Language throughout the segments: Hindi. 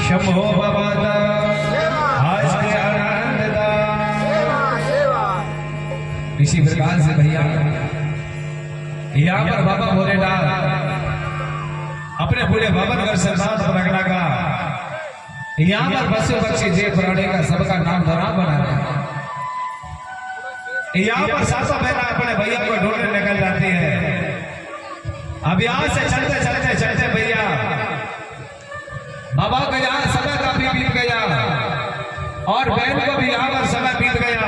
शंभो बाबा आज के आनंद इसी प्रकार से भैया यहाँ पर बाबा भोलेनाथ अपने पूरे भवन कर संसार प्रगटा का यहाँ पर पशु पक्षी जीव प्राणी का सबका नाम धरा बना है। यहाँ पर सातों बहना अपने भैया को ढूंढने निकल जाती है। अब यहाँ से चलते चलते चलते भैया बाबा का यहाँ समय काफी बीत गया और बहन को भी यहाँ पर समय बीत गया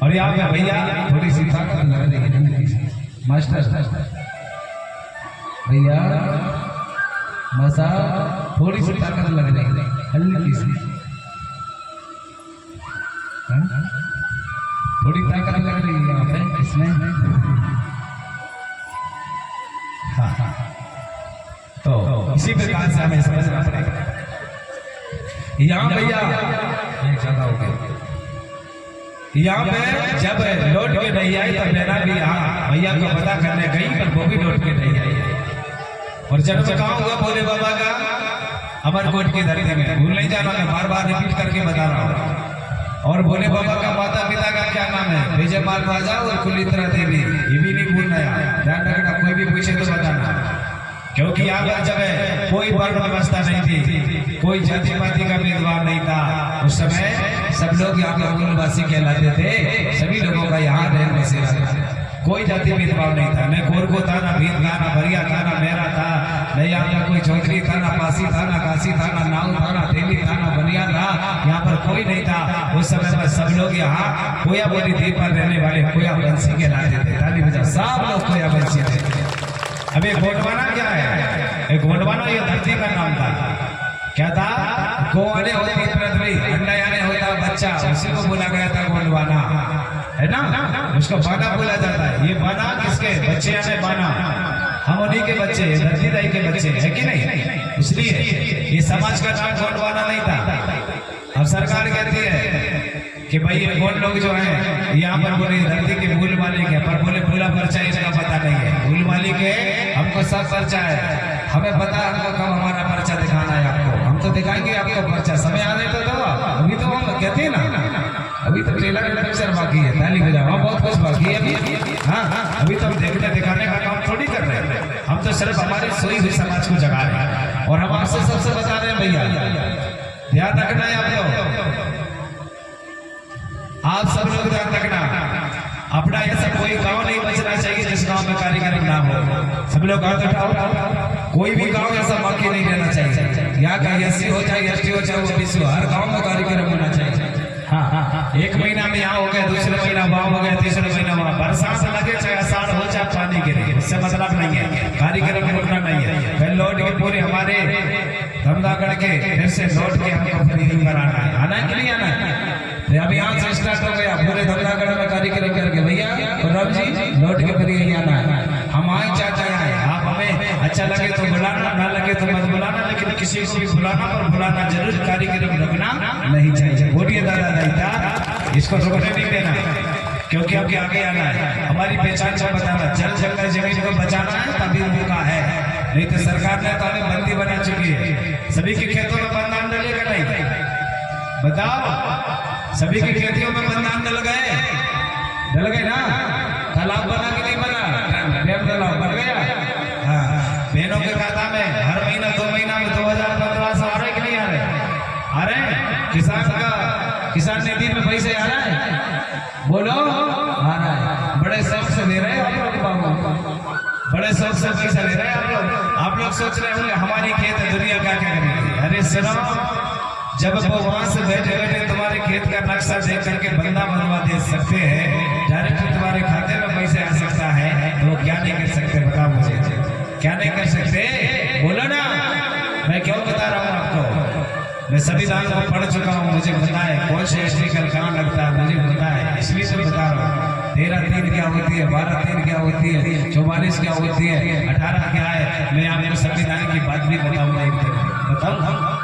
और यहाँ पे भैया थोड़ी सी ताकत लग रही है। मास्टर भैया मसा थोड़ी सी ताकत लग रही है हल्की सी, थोड़ी ताकत लग रही है यहाँ पे इसमें। हाँ तो इसी प्रकार से हमें समझना पड़ेगा। यहाँ भैया ज्यादा हो गया। यहाँ पे जब लौट के नहीं आई तो मेरा भी यहाँ भैया को पता करने गई पर वो भी लौट के नहीं आई। और जब मैं कहूँगा भोले बाबा का अमरकोट की धरती में भूल नहीं जाना, मैं बार बार रिपीट करके बता रहा हूँ। और भोले बाबा का माता पिता का क्या नाम है? विजय माल राजा और कुलित्रा देवी। ये भी नहीं भूलना है, ध्यान रखना। कोई भी पूछे तो बताना, क्योंकि यहाँ पर जब है कोई वर्ण व्यवस्था नहीं थी, कोई जाति पाति का भेदभाव नहीं था। उस समय सब लोग यहाँ के मूलवासी कहलाते थे। सभी लोगों का यहाँ रहन बसेरा था, कोई जाति भेदभाव नहीं था। न कोरको था, न भीत था, न भरिया था, न मेरा था, न यहाँ का कोई चौधरी था, न पासी था, न काशी था, न नाव था, न तेली था, न बनिया था। यहाँ पर कोई नहीं था। उस समय पर सब लोग यहाँ कोया बोली द्वीप पर रहने वाले कोया वंशी कहलाते थे। ताली बजाओ, सब लोग कोया वंशी थे। अब ये गोंडवाना क्या है? एक गोंडवाना ये धरती का नाम था। क्या था? गोवाने होती पृथ्वी, अंडा यानी होता बच्चा, उसी को बोला गया था गोंडवाना, है ना? उसको बाना बोला जाता है। ये बाना किसके बच्चे यानी बाना, हम उन्हीं के बच्चे, धरती दाई के बच्चे, है कि नहीं? इसलिए ये समाज का नाम गोंडवाना नहीं था। अब सरकार कहती है कि भाई ये गोंड लोग जो है यहाँ पर बोले धरती के मूल मालिक है, पर बोले पूरा पर्चा इसका पता नहीं है। मूल मालिक है, हमको सब पर्चा है, हमें पता है हमको कब हमारा पर्चा दिखाना है। आपको हम तो दिखाएंगे आपको पर्चा, समय आने तो दो। अभी तो हम कहते हैं ना, अभी तो ट्रेलर पिक्चर बाकी है। ताली बजाओ, हाँ बहुत कुछ बाकी है अभी। हाँ अभी तो हम देखने दिखाने का काम थोड़ी कर रहे हैं। हम तो सिर्फ हमारी सोई हुई समाज को जगा रहे हैं और हम आपसे सबसे बता रहे हैं भैया ध्यान रखना है। आप लोग, आप सब लोग ध्यान रखना। अपना ऐसा कोई गांव नहीं बचना चाहिए जिस गांव में कार्यक्रम ना हो। सब लोग हाथ उठाओ। कोई भी गांव ऐसा बाकी नहीं रहना चाहिए। यहाँ का एससी हो चाहे एसटी हो चाहे ओबीसी हो, हर गांव में कार्यक्रम होना चाहिए। हाँ, एक महीना में यहाँ हो गया, दूसरे महीना वहाँ हो गया, तीसरे महीना वहाँ। बरसात लगे चाहे आषाढ़ हो चाहे पानी गिरे, उससे मतलब नहीं है। कार्यक्रम रुकना नहीं है। फिर लौट के पूरे हमारे धमदागढ़ के फिर से लौट के हमको फिर यहीं पर आना है। आना है कि नहीं आना है? अब यहाँ से स्टार्ट हो गया पूरे धमदागढ़ में कार्यक्रम करके भैया और रब जी लौट के फिर यहीं आना है। हम आए चाहते हैं, आप हमें अच्छा लगे तो बुलाना, ना लगे तो मत बुलाना, लेकिन किसी को भी बुलाना और बुलाना जरूर। कार्यक्रम रुकना नहीं चाहिए। बोलिए दादा दादा, इसको रुकने नहीं देना, क्योंकि आपके आगे आना है। हमारी पहचान को बताना, जल जंगल जमीन को बचाना है, तभी मौका है। नहीं तो सरकार ने तो हमें बंदी बना चुकी है। सभी के खेतों में बंधान डलेगा नहीं? बताओ, सभी की खेतियों में बंधान डल गए ना? तालाब बना कि नहीं बना? डैम तालाब बन गया। हाँ, बहनों के खाता में हर महीना 2 महीना में 2015 आ रहे कि नहीं आ रहे? आ रहे। किसान निधि में पैसे आ रहा है? बोलो, आ रहा है। बड़े शौक से दे रहे हैं आप लोग बाबू, बड़े शौक से पैसा ले रहे हैं आप लोग। आप लोग सोच रहे होंगे हमारी खेत है, दुनिया क्या क्या करेगी। अरे सुनो, जब वो वहां से बैठे बैठे तुम्हारे खेत का नक्शा देख करके बंदा बनवा दे सकते हैं, डायरेक्ट तुम्हारे खाते में पैसे आ सकता है, तो वो क्या नहीं कर सकते? बताओ मुझे, क्या नहीं कर सकते? बोलो ना। मैं क्यों बता रहा हूँ आपको? मैं संविधान को पढ़ चुका हूँ, मुझे पता है कौन से आर्टिकल कहाँ लगता है, मुझे पता है, इसलिए तो बता रहा हूँ। 13(3) क्या होती है, 12(3) क्या होती है, 44 क्या होती है, 18 क्या है। मैं आपको संविधान की बात भी बताऊंगा एक दिन। बताऊँ,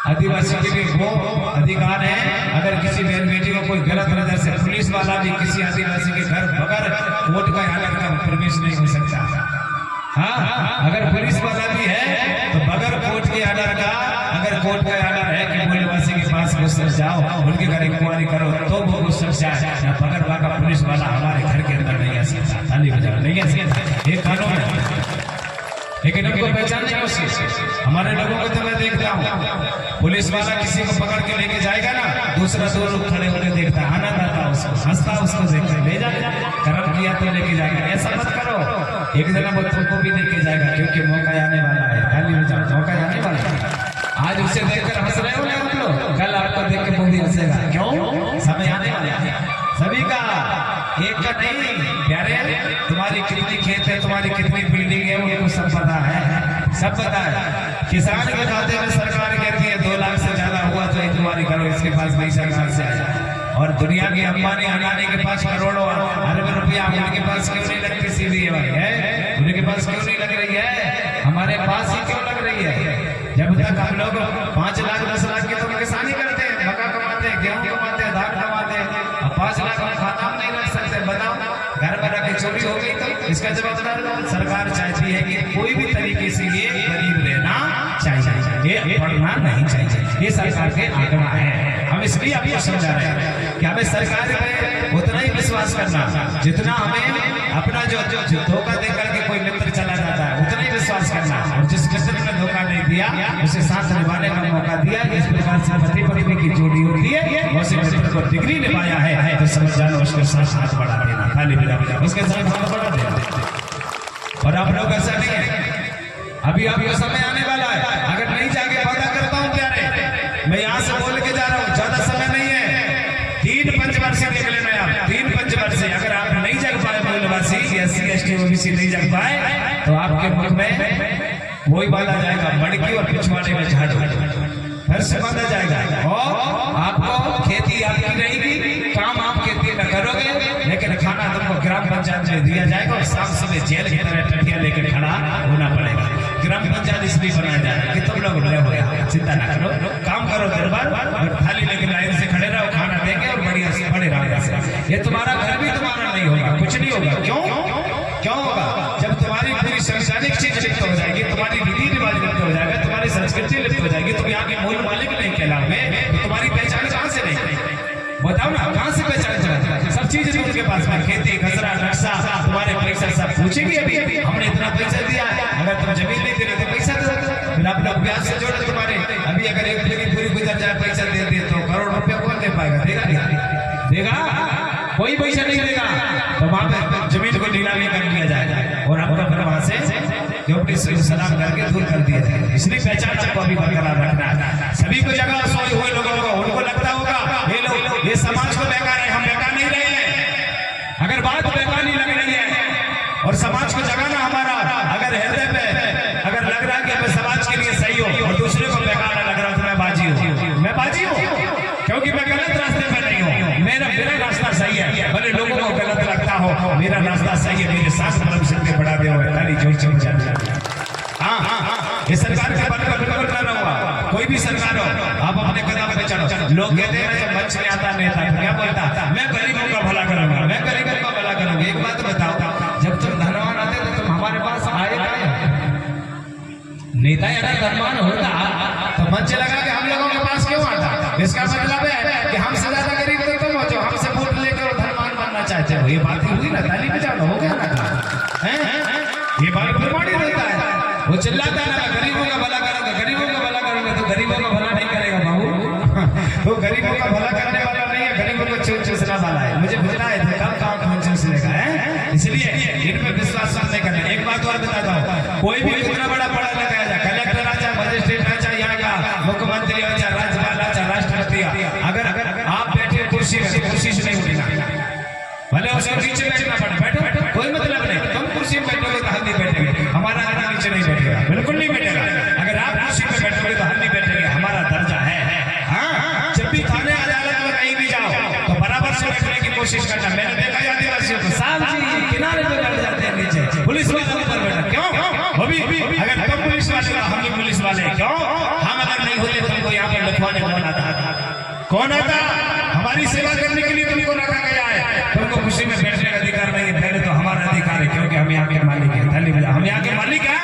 आदिवासी के लिए वो अधिकार है, अगर किसी बहन बेटी को कोई गलत नजर से, पुलिस वाला भी किसी आदिवासी के घर बगैर कोर्ट का आनंद का प्रवेश नहीं हो सकता। हाँ, अगर पुलिस वाला भी है तो बगैर कोर्ट के आर्डर का अगर कोर्ट का ऑर्डर है कि मूल्यवासी के पास घुस जाओ, उनके घर इंक्वायरी करो, तो वो घुस जाए या पकड़ का पुलिस वाला हमारे घर के अंदर नहीं आ सकता, ताली बजाओ, नहीं आ सकता, ये कानून है। लेकिन उनको पहचानने की कोशिश, हमारे लोगों को तो मैं देखता हूँ, पुलिस वाला किसी को पकड़ के लेके जाएगा ना, दूसरा दो लोग खड़े होकर देखता, आनंद आता उसको, हंसता उसको देखते, ले जा, कर्म किया तो लेके जाएगा। ऐसा मत करो, एक दिन वो तुमको भी लेके जाएगा, क्योंकि मौका आने वाला है, ताली बजाओ, मौका आने वाला है। आज उसे देखकर हंस रहे हो ना आप लोग, कल आपको देख के वो भी हंसेगा, क्यों? समय आने वाला है सभी का, एक का नहीं। प्यारे, तुम्हारी कितनी खेत है, तुम्हारी कितनी बिल्डिंग है, उनको सब पता है, सब पता है। किसान के खाते में सरकार कहती है 2 लाख से ज्यादा हुआ तो इंक्वायरी करो, इसके पास नहीं सरकार से आया। और दुनिया के अंबानी अडानी के पास करोड़ों अरब रुपया, उनके पास क्यों नहीं लगती सीधी भाई है? उनके पास क्यों नहीं लग रही है? हमारे पास ही क्यों लग रही है? जब तक हम लोग 5 लाख 10 लाख की तो किसानी करते हैं, मक्का कमाते हैं, गेहूं कमाते हैं, धान कमाते हैं, 5 लाख हम खाता नहीं रख सकते। बताओ, घर में रख के चोरी हो गई तो इसका जवाबदार सरकार चाहती है कि कोई भी तरीके से ये गरीब रहना चाहिए, ये पढ़ना नहीं चाहिए, ये सरकार के आंकड़ा है। हम इसलिए आपको समझा रहे हैं कि हमें सरकार पे उतना ही विश्वास करना जितना हमें अपना जो धोखा दे करके कोई मित्र चला जाता है, उतना ही विश्वास करना। और जिस मित्र ने धोखा नहीं दिया, उसे साथ निभाने का मौका दिया, इस प्रकार से पति पत्नी की जोड़ी होती है, उसे मित्र को डिग्री निभाया है तो समझ जाना, उसके साथ हाथ बढ़ा देना, ताली बजा उसके साथ हाथ बढ़ा देना। और आप लोग ऐसा नहीं है, अभी आपका समय आने वाला है, अगर नहीं जाके वादा करता हूँ प्यारे, मैं यहाँ से बोल के जा रहा हूँ, ज्यादा समय नहीं है, 3 पंचवर्षीय देख लेना आप, 3 पंचवर्षीय। अगर आप नहीं जग पाए मूल्यवासी, SC ST OBC नहीं जग पाए, तो आपके मुख में वही बांधा जाएगा, मड़की और पिछवाड़े में झाड़ू फिर से बांधा जाएगा, और आपको खेती आपकी रहेगी, काम आप खेती में करोगे, लेकिन खाना तुमको ग्राम पंचायत में दिया जाएगा, और शाम सुबह जेल की तरह टटिया लेकर खड़ा होना पड़ेगा। ग्राम पंचायत इसलिए बनाया जाएगा कि तुम लोग रहे हो, चिंता ना करो, काम करो दिन भर, और थाली लेकर लाइन से खड़े रहो, खाना देंगे और बढ़िया से बड़े रहो। ये तुम्हारा घर भी तुम्हारा नहीं होगा, कुछ नहीं होगा। क्यों होगा? जब तुम्हारी पूरी संवैधानिक चीज लिप्त हो जाएगी, तुम्हारी रीति रिवाज लिप्त हो जाएगा, तुम्हारी संस्कृति लिप्त हो जाएगी, तुम यहाँ के मूल मालिक नहीं कहलाओगे, तो तुम्हारी पहचान कहाँ से नहीं? बताओ ना, कहाँ से पहचान चला? सब चीजें उनके पास में, खेती खसरा नक्शा, तुम्हारे पैसा सब पूछेगी। अभी हमने इतना पैसा दिया है, अगर तुम जमीन नहीं दे रहे तो पैसा दो, फिर आप लोग ब्याज से जोड़े तुम्हारे। अभी अगर एक पूरी गुजर जाए, पैसा दे दिए तो करोड़ रुपया कौन दे पाएगा? देगा? कोई पैसा नहीं देगा, तो वहां पे जमीन को नीलामी कर दिया जाएगा, और आपका फिर वहां से सलाम करके दूर कर दिया जाएगा। इसलिए पहचान आपको अभी बरकरार रखना है। सभी को जगह सोए हुए लोगों को, उनको लगता होगा ये लोग, ये समाज को बेकार है, हम बेकार नहीं रहे हैं। अगर बात बेकार नहीं लग रही है और समाज को जगाना हमारा अगर हृदय पे अगर लग रहा है कि मैं समाज के लिए सही हो, और दूसरे को बेकार लग रहा है, तो मैं बाजी हूँ, मैं बाजी हूँ, क्योंकि मैं गलत रास्ते पर नहीं हूँ, मेरा रास्ता सही है। भले लोगों को गलत लगता हो, मेरा रास्ता सही है, मेरे साथ परम सिद्ध बढ़ा दे हुए ताली जोर से बजा। हाँ, ये सरकार के बल पर बिल्कुल कर रहा हूँ, कोई भी सरकार हो, आप अपने कदम पे चलो। लोग कहते हैं जब मंच में आता नेता तो क्या बोलता, मैं गरीबों का भला करूंगा, मैं गरीबों का भला करूंगा। एक बात बताओ, जब तुम धनवान आते तो तुम हमारे पास आए क्या? नेता अगर धनवान होता तो मंच लगा के हम लोगों के पास क्यों आता? इसका मतलब है कि हमसे ज्यादा गरीब तो तुम हो, जो हमसे वोट लेकर धनवान बनना चाहते हो। ये बात हुई ना, ताली बजाना हो गया ना, ये बात प्रमाणित होता है। वो चिल्लाता है ना, गरीबों का भला करूंगा, गरीबों का भला करूंगा, तो गरीबों का भला नहीं करेगा बाबू, तो गरीबों का भला करने वाला नहीं है, गरीबों को चूसना वाला है। मुझे बुझना है कब चूसने का है, इसलिए इन पर विश्वास नहीं करना। एक बात और बताता हूँ, कोई भी कितना बड़ा पढ़ा लिखा है, कलेक्टर आ चाहे मजिस्ट्रेट आ चाहे यहाँ का मुख्यमंत्री हो चाहे राज्यपाल आ चाहे राष्ट्रपति, अगर आप बैठे कुर्सी से नहीं उठेगा, भले उसको नीचे बैठना पड़े, बैठो, कोई मतलब नहीं। तुम कुर्सी में बैठोगे तो हम नहीं बैठेंगे, हमारा आदमी नीचे नहीं बैठेगा, बिल्कुल नहीं बैठेगा। अगर आप कुर्सी पे बैठोगे तो हम नहीं बैठेंगे, हमारा दर्जा है। हाँ, जब भी थाने अदालत में कहीं भी जाओ तो बराबर से बैठने की कोशिश करना। मैंने देखा आदिवासियों को, साहब जी किनारे पे बैठ जाते हैं नीचे, पुलिस वाले ऊपर बैठा, क्यों? वो भी अगर तुम पुलिस वाले तो हम भी पुलिस वाले, क्यों? हम अगर नहीं होते तुमको यहाँ पे लिखवाने कौन आता? हमारी सेवा करने के लिए तुमको रखा गया है, तुमको खुशी में बैठने का अधिकार नहीं है, पहले तो हमारा अधिकार है, क्योंकि हम यहाँ के मालिक हैं। हम यहाँ के मालिक हैं,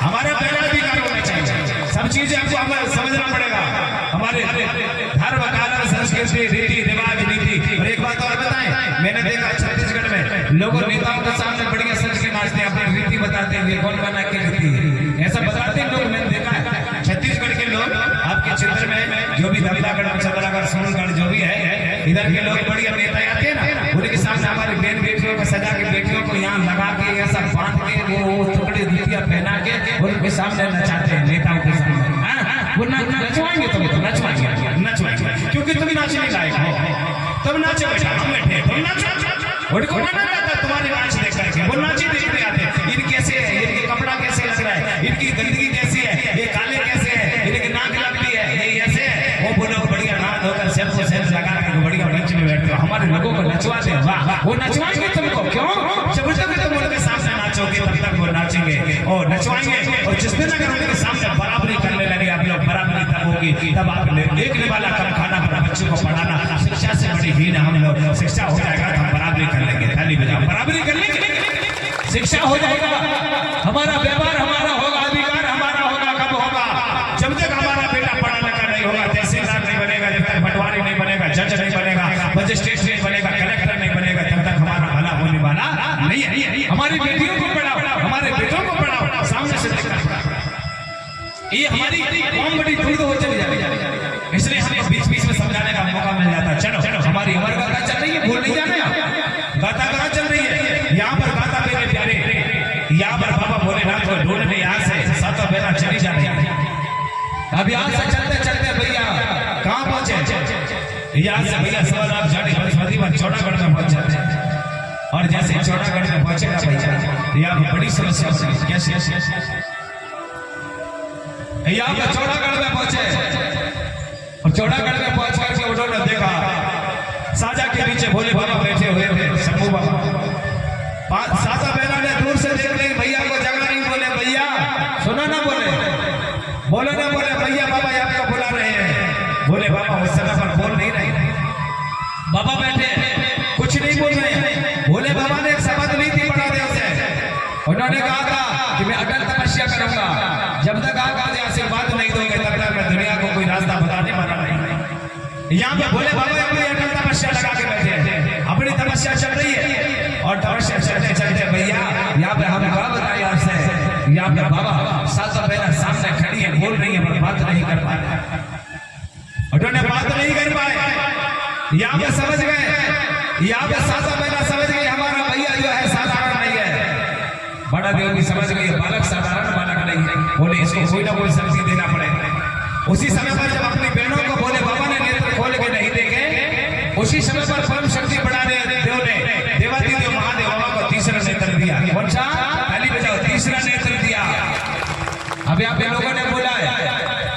हमारा पहला अधिकार होना चाहिए। सब चीजें आपको हमें समझना पड़ेगा, हमारे धर्म कानून संस्कृति रीति रिवाज नीति। और एक बात और बताएं, मैंने देखा छत्तीसगढ़ में लोगों नेताओं के सामने बढ़िया सज के नाचते हैं, अपनी रीति बताते हैं, कौन बना के रीति ऐसा बताते हैं लोग। मैंने देखा है छत्तीसगढ़ के लोग आपके क्षेत्र में जो भी दमदागढ़ चंद्रागढ़ सोनगढ़ जो भी है इधर के लोग बढ़िया नेता आते हैं ना, उनके सामने हमारी बहन बेटियों को सजा के बेटियों को यहाँ लगा के ऐसा बांध के वो टुकड़े जूतियां पहना के उनके सामने नचाते हैं नेताओं के सामने। वो नचवाएंगे, तुम नचवाएंगे क्योंकि तुम नाचने लायक हो, तब नाचो बेटा, हम बैठे तुम नाचो। उनको मना करता तुम्हारे नाच देख करके, वो नाची देखने आते। इन कैसे है, इनके कपड़ा कैसे लग रहा है, इनकी गंदगी कैसी है, ये काले कैसे है, इनकी नाक लगती है, ये ऐसे है। वो बोलो बढ़िया नहा धोकर शैम्पू लगा के बढ़िया मंच में बैठते हो, हमारे लोगों को नचवाते हैं। वाह, वो नचवाएंगे तुमको, क्यों? जब तक तुम उनके सामने नाचोगे तब तक वो नाचेंगे और नचवाएंगे। और जिस दिन अगर उनके सामने बराबरी करने लगे आप लोग, बराबरी तब होगी तब आप देखने वाला कम खाना पर बच्चों को पढ़ाना शिक्षा से बड़ी हीन हम लोग। शिक्षा हो जाएगा तो हम बराबरी कर लेंगे, ताली बजाओ, बराबरी कर लेंगे, शिक्षा हो जाएगा, हमारा व्यवहार हमारा होगा, अधिकार हमारा होगा। कब होगा? जब तक हमारा बेटा पढ़ा लिखा नहीं होगा, तहसीलदार नहीं बनेगा, जब तक पटवारी नहीं बनेगा, जज नहीं बनेगा, मजिस्ट्रेट नहीं बनेगा, कलेक्टर नहीं बनेगा, तब तक हमारा भला होने वाला नहीं है। हमारी बेटियों को पढ़ाओ, हमारे बेटों को पढ़ाओ, सामने से देखकर ये हमारी कौम बड़ी दूर हो चली जाएगी। इसलिए हमें बीच बीच में समझाने का मौका मिल जाता है। चलो हमारी अमर गाथा चल रही है, भूल नहीं जाना, गाथा कहाँ चल रही है? यहाँ पर गाथा मेरे प्यारे, यहाँ पर बाबा भोलेनाथ को ढूंढने यहाँ से सातों बहना चली जा रही है। अब यहाँ से चलते चलते भैया कहाँ पहुंचे? यहाँ से भैया सवा लाख जाने पर चौड़ागढ़ में पहुंच जाते हैं। और जैसे चौड़ागढ़ में पहुंचेगा भैया यहाँ पर बड़ी समस्या होगी। कैसे? यहाँ पर चौड़ागढ़ में पहुंचे और चौड़ागढ़ में पहुंच करके उन्होंने देखा साजा के नीचे भोले बाबा बैठे हुए थे, शंभू बाबा। साजा बहना ने दूर से देख ली, भैया को जगह नहीं, बोले भैया सुनो ना, बोले ना बोले भैया बाबा आपको बुला रहे हैं। भोले बाबा उस समय पर बोल नहीं रहे, बाबा बैठे कुछ नहीं बोल रहे। भोले बाबा ने एक शपथ ली थी बड़ा देव से, उन्होंने कहा था कि मैं अटल तपस्या करूंगा, जब तक आप आज आशीर्वाद नहीं दोगे तब तक मैं दुनिया को कोई रास्ता बताने वाला नहीं। यहाँ पे भोले बाबा अपनी अटल तपस्या लगा के बैठे हैं, अपनी तपस्या चल रही है। और तपस्या चलते चलते भैया यहाँ पे हम क्या बताएं आपसे, यहाँ पे बाबा सातों बहना सामने खड़ी है, बोल रही है पर बात नहीं कर पाए, उन्होंने बात नहीं कर पाए। यहाँ पे समझ गए, यहाँ पे सातों बहना समझ गई हमारा भैया जो है साधारण नहीं है। बड़ा देव भी समझ गई बालक साधारण बालक नहीं है, बोले इसको कोई ना कोई शक्ति देना पड़ेगा। उसी समय पर जब अपनी बहनों को भोले बाबा ने नेत्र खोल के नहीं देखे, उसी समय पर परम शक्ति बड़ा देव ने देवादिदेव महादेव बाबा को तीसरा नेत्र दिया। कौन सा? ताली बजाओ, तीसरा नेत्र दिया। अभी आप लोगों ने बोला है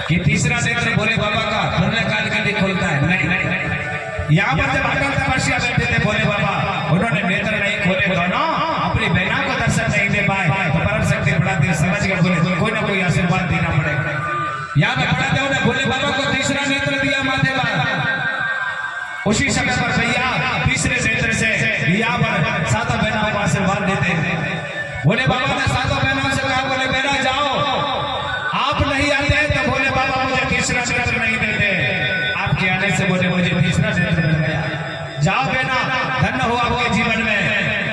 कि तीसरा नेत्र भोले बाबा का पुण्य काल के लिए खुलता है, नहीं। यहाँ पर जब अटल तपस्या बैठे थे भोले बाबा, उन्होंने नेत्र नहीं खोले, दोनों अपनी बहनों को दर्शन नहीं दे पाए, तो परम शक्ति बड़ा देव समझ गए, बोले कोई ना कोई आशीर्वाद देना पड़ेगा। यहाँ पे बड़ा देव ने भोले बाबा को तीसरा नेत्र दिया माथे पर। उसी समय पर भैया तीसरे नेत्र से यहाँ पर सातों बहनों को आशीर्वाद देते हैं। भोले बाबा ने सातों बहनों से कहा, बोले बहना जाओ, आप नहीं आते तो भोले बाबा मुझे तीसरा नेत्र नहीं देते, आपके आने से बोले मुझे तीसरा नेत्र मिल गया। जाओ बहना, धन्य हो आपके जीवन में,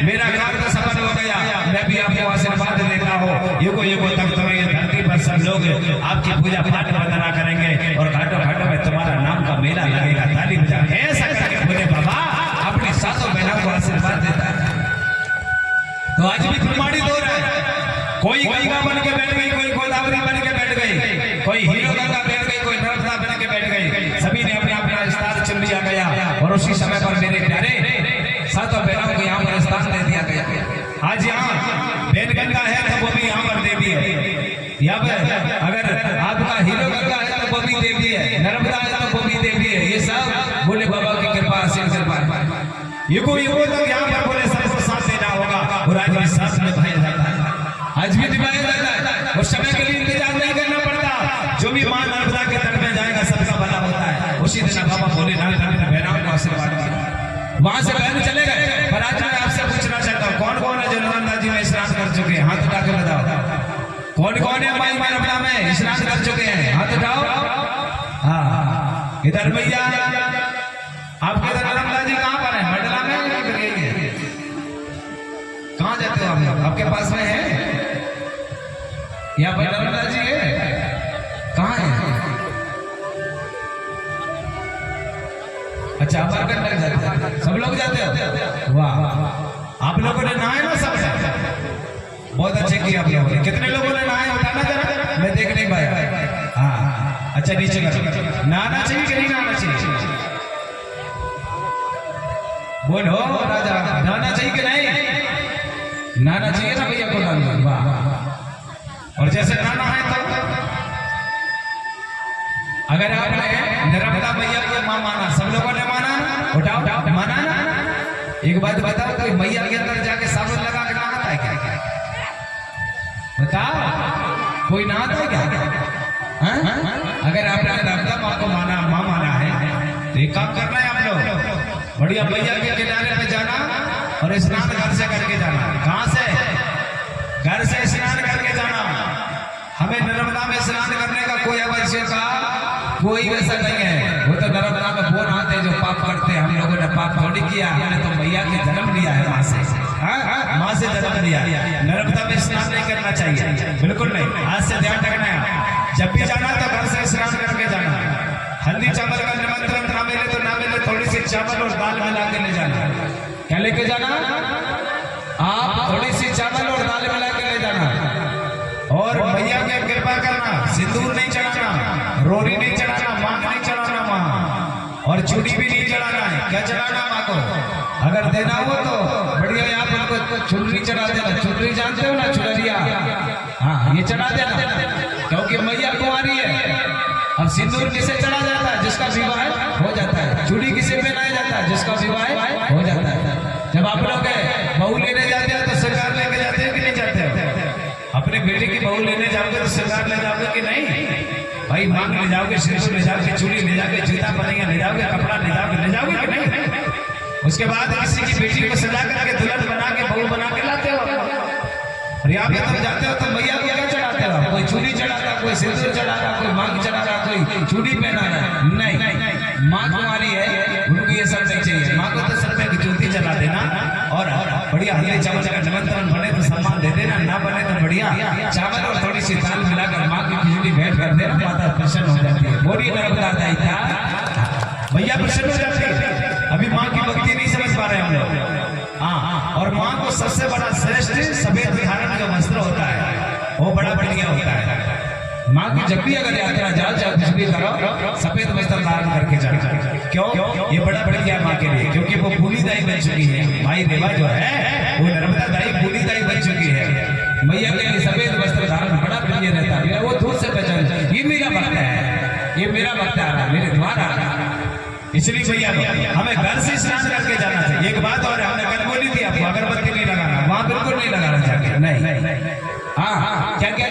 मेरा कार्य सफल हो गया, मैं भी आपको आशीर्वाद देता हूँ। युगों युगों तक तुम्हें ये धरती पर सब लोग आपकी पूजा पाठ वंदना करेंगे और घाटों घाटों में तुम्हारा नाम का मेला लगेगा। ताली बजा ऐसा करके बोले बाबा अपनी सातों बहनों को आशीर्वाद देता है। तो आज भी प्रमाणित हो रहा है, कोई गंगा बन के बैठ गई, कोई गोदावरी बन के बैठ गई, कोई हीरो गंगा बैठ गई, कोई नर्मदा बन के बैठ गई, सभी ने अपना अपना स्थान चुन लिया गया। और उसी समय पर मेरे प्यारे सातों बहनों को यहाँ पर स्थान दे दिया गया। आज यहाँ बेनगंगा है तो वो भी यहाँ पर देवी है, यहाँ पर अगर आपका हीरो गंगा है तो वो भी देवी है, नर्मदा है तो वो भी देवी है। ये सब भोले बाबा की कृपा से युगों युगों तक यहाँ पर बोले सबको साथ देना होगा। और आज भी साथ निभाया जाता है, आज भी निभाया जाता है। उस समय के लिए इंतजार नहीं करना पड़ता, जो भी माँ नर्मदा के तट में जाएगा सबका भला होता है। उसी दिन बाबा भोलेनाथ ने बहनों को आशीर्वाद दिया, वहां से बहन चले गए। पर आज मैं आपसे पूछना चाहता हूँ, कौन कौन है जो नर्मदा जी में स्नान कर चुके हैं? हाथ उठा के बताओ, कौन कौन है माई नर्मदा में स्नान कर चुके हैं? हाथ उठाओ। हाँ, इधर भैया आपके इधर नर्मदा जी कहाँ पर है? मंडला में किधर गई है? कहाँ जाते हो आप लोग? आपके पास में है? यहाँ पर नर्मदा जी है? कहाँ है? अच्छा, अमरकंटक जाते हैं सब लोग जाते हो? वाह, आप लोगों ने नहाए ना सब? बहुत अच्छे किए आप लोगों ने। कितने लोगों ने नहाए उठाना जरा, मैं देख नहीं पाया। हाँ, अच्छा नीचे कर। नहाना चाहिए कि नहीं नहाना चाहिए? बोलो राजा, नहाना चाहिए कि नहीं? नहाना चाहिए ना भैया को? नहाना। वाह, और जैसे नहाना है तो अगर आपने नर्मदा मैया को मां माना, सब लोगों ने माना ना? उठाओ, माना ना? एक बात बताओ, कोई मैया के अंदर जाके साबुन लगा के नहाता है क्या? बताओ, कोई नहाता है क्या? अगर आपने नर्मदा माँ को माना, माँ माना है, तो एक काम करना है आप लोग, बढ़िया मैया के किनारे पे जाना और स्नान घर से करके जाना। कहाँ से? घर से स्नान करके जाना। हमें नर्मदा में स्नान करने का कोई आवश्यकता कोई वैसा नहीं है। वो तो नर्मदा में वो नहाते जो पाप करते हैं। हम लोगों ने पाप थोड़ी किया, हमने तो मैया के जन्म लिया है माँ से। माँ से जन्म लिया। नर्मदा में स्नान नहीं करना चाहिए, बिल्कुल नहीं। आज से ध्यान रखना है, जब भी जाना तो घर से स्नान करके जाना। हल्दी चावल का निमंत्रण ना मिले तो ना मिले, थोड़ी सी चावल और दाल मिला के ले जाना। क्या लेके जाना? आप थोड़ी सी चावल और दाल मिला के ले जाना। और मैया की कृपा करना, सिंदूर नहीं चढ़ाना, रोरी नहीं चढ़ाना, मांग नहीं चढ़ाना माँ, और चूड़ी भी नहीं चढ़ाना है। क्या चढ़ाना माँ को? अगर देना हो तो बढ़िया यहाँ पर उनको चुनरी चढ़ा देना। चुनरी जानते हो ना, चुनरिया? हाँ, ये चढ़ा देना, क्योंकि मैया कुंवारी है। अब सिंदूर किसे चढ़ा जाता है? जिसका विवाह हो जाता है। चूड़ी किसे पहनाया जाता है? जिसका विवाह हो जाता है। जब आप लोग बहू लेने जाते हो तो सरकार लेके जाते हो कि नहीं जाते हो? अपने बेटे की बहू लेने जाओगे तो सरकार ले जाओगे कि नहीं? भाई मांग ले जाओगे, श्रेष्ठ ले जाओगे, चूड़ी ले जाओगे, जूता पहनेंगे ले जाओगे, कपड़ा ले जाओगे कि नहीं? उसके बाद किसी की बेटी को सजा करके दुल्हन बना के बहू बना के लाते हो। और यहाँ पे तुम जाते हो तो मैया को क्या चढ़ाते हो? कोई चूड़ी चढ़ाता, कोई सिंदूर चढ़ाता, कोई मांग चढ़ाता, कोई चूड़ी पहनाना। नहीं, माँ कुंवारी है, उनको ये सब नहीं चाहिए। माँ को तो सर पे जूती चला देना और बढ़िया हल्दी चावल का निमंत्रण बने तो सम्मान दे देना, ना बने तो बढ़िया चावल और थोड़ी सी दाल मिलाकर माँ की खिचड़ी भेंट कर देना। माता प्रसन्न हो जाती है। बोलिए नर्मदा दाई था, भैया प्रसन्न हो जाती है। अभी माँ की भक्ति नहीं समझ पा रहे हम लोग। हाँ, और माँ को सबसे बड़ा श्रेष्ठ सफेद धारण जो वस्त्र होता है वो बड़ा बढ़िया होता है। माँ की जब भी अगर यात्रा जाओ, चाहे कुछ भी करो, सफेद वस्त्र धारण करके जाना। क्यों? ये बड़ा बढ़िया माँ के लिए, क्योंकि वो भूली दाई बन चुकी है। माई देवा जो है वो नर्मदा दाई भूली दाई बन चुकी है। मैया के लिए सफेद वस्त्र धारण बड़ा प्रिय रहता है। वो दूर से पहचान, ये मेरा भक्त है, ये मेरा भक्त आ रहा है, मेरे द्वार आ रहा है। इसलिए भैया हमें घर से स्नान करके जाना चाहिए। एक बात और हमने कल बोली थी आपको, अगरबत्ती नहीं लगाना, वहां बिल्कुल नहीं लगाना चाहिए। नहीं, हाँ, क्या क्या